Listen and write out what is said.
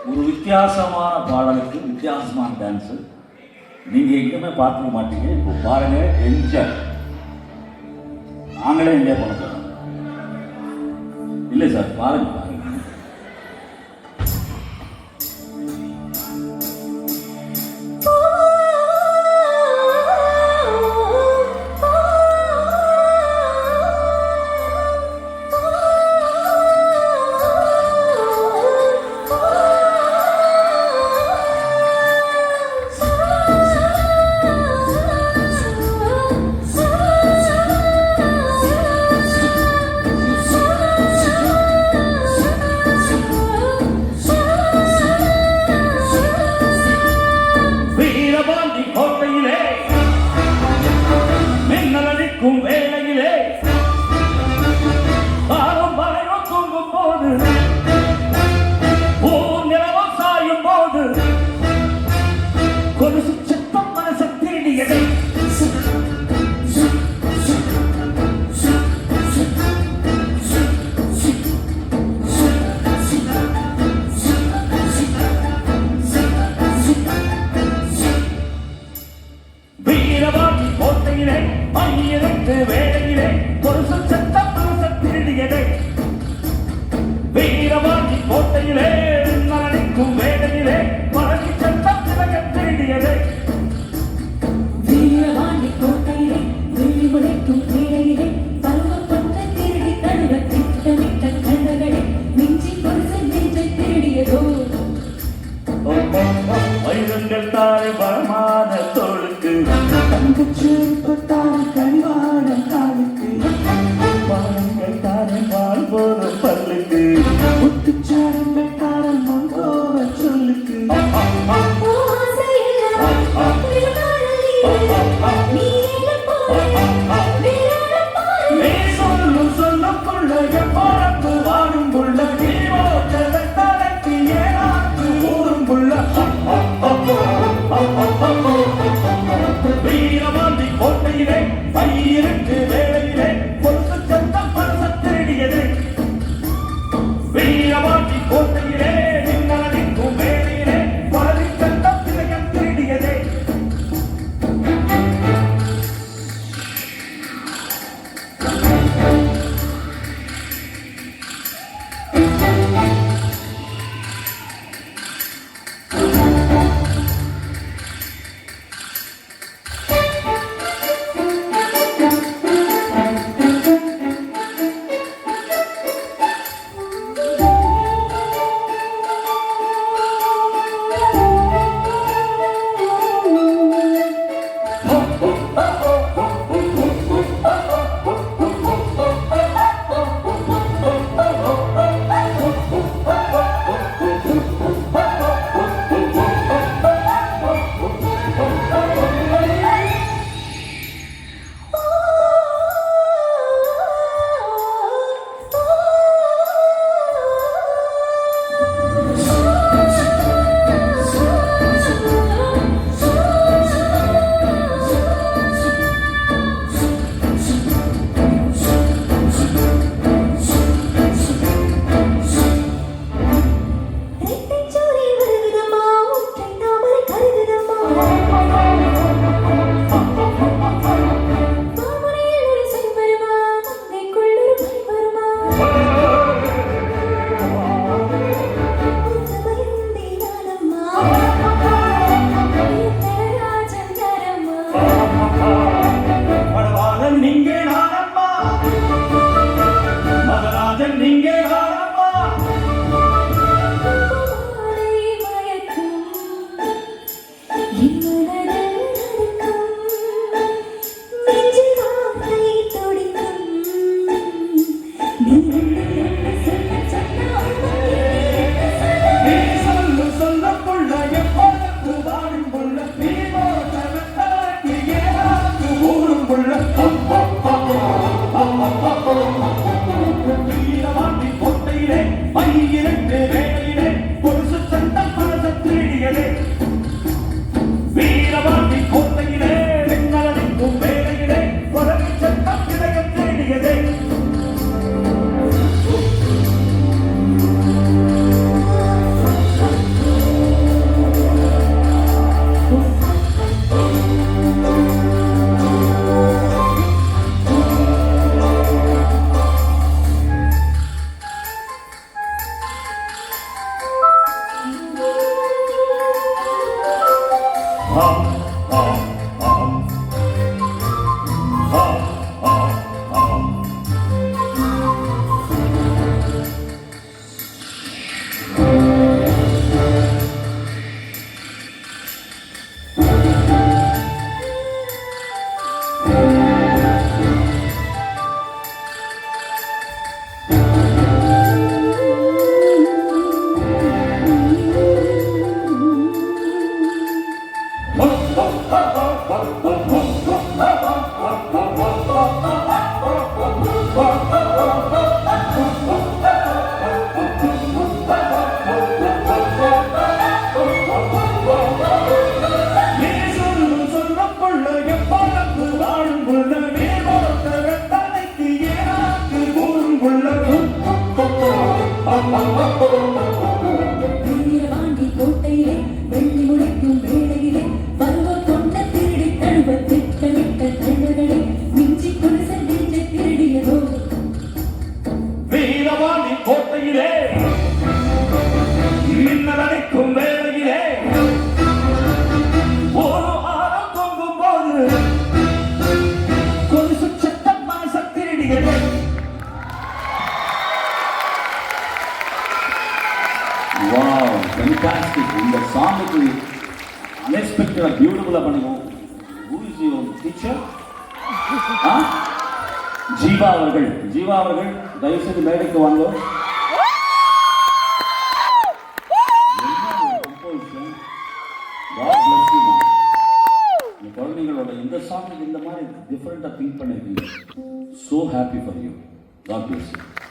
ஒரு வித்தியாசமான பாடலுக்கு வித்தியாசமான டான்ஸு நீங்கள் எங்கேயுமே பார்த்துக்க மாட்டீங்க. இப்போ பாருங்க, என்ஜாய். நாங்களே என்ஜாய் பண்ண போகிறோம். இல்லை சார், பாருங்க பாருங்க. வேளையிலே பாரம் பலையோ தூங்கும் போது ஊர் நிலவம் சாயும் போது கொலுசு சத்தம் மனசை தேடியதை வீரவாதி கோட்டையிலே மையிரத்து வேளையிலே கொலுசு சத்தம் மனசை திருடியதை வீரவாதி கோட்டையிலே நலனிக்கும் வேளையிலே பழகி சத்தம் திலக திருடியதை வீரவாதி கோட்டையிலே வெள்ளி முளைக்கும் வேளையிலே பருவப்பட்ட திருடி தழுவ திட்டமிட்ட கண்களை மிஞ்சி கொலுசு நெஞ்சை திருடியதோ வைரங்கள் தாரை பலமான தோளுக்கு தங்கச்சேர்ப்பு தாரை கனிவான காலுக்கு பாலங்கள் தாரை பால் போற பல்லுக்கு முத்துச்சாரங்கள் தாரை மங்கோவ சொல்லுக்கு சொல்லும் சொல்லுக்குள்ள எப்பறப்பு வாழும் புள்ள தலைக்கு ஏனாக்கு ஊரும் புள்ள வீரவாதி கோட்டையிலே பயிருக்கு வேளையிலே கொலுசு சத்தம் மனசை திருடியது வீரவாதி கோட்டையிலே நின்னலனிக்கும் வேளையிலே பழகி சத்தம் திலக திருடியது ஸ்கூலில் பண்ணிக்குவோம். Who is your teacher? Jeeva அவர்கள், ஜீவா அவர்கள் தயவுசெய்து மேடைக்கு வாங்க. God bless you, man. இந்த குழந்தைங்களோட இந்த சாங் இந்த மாதிரி டிஃப்ரெண்டாக திங்க் பண்ணியிருக்கீங்க. So happy for you. God bless you.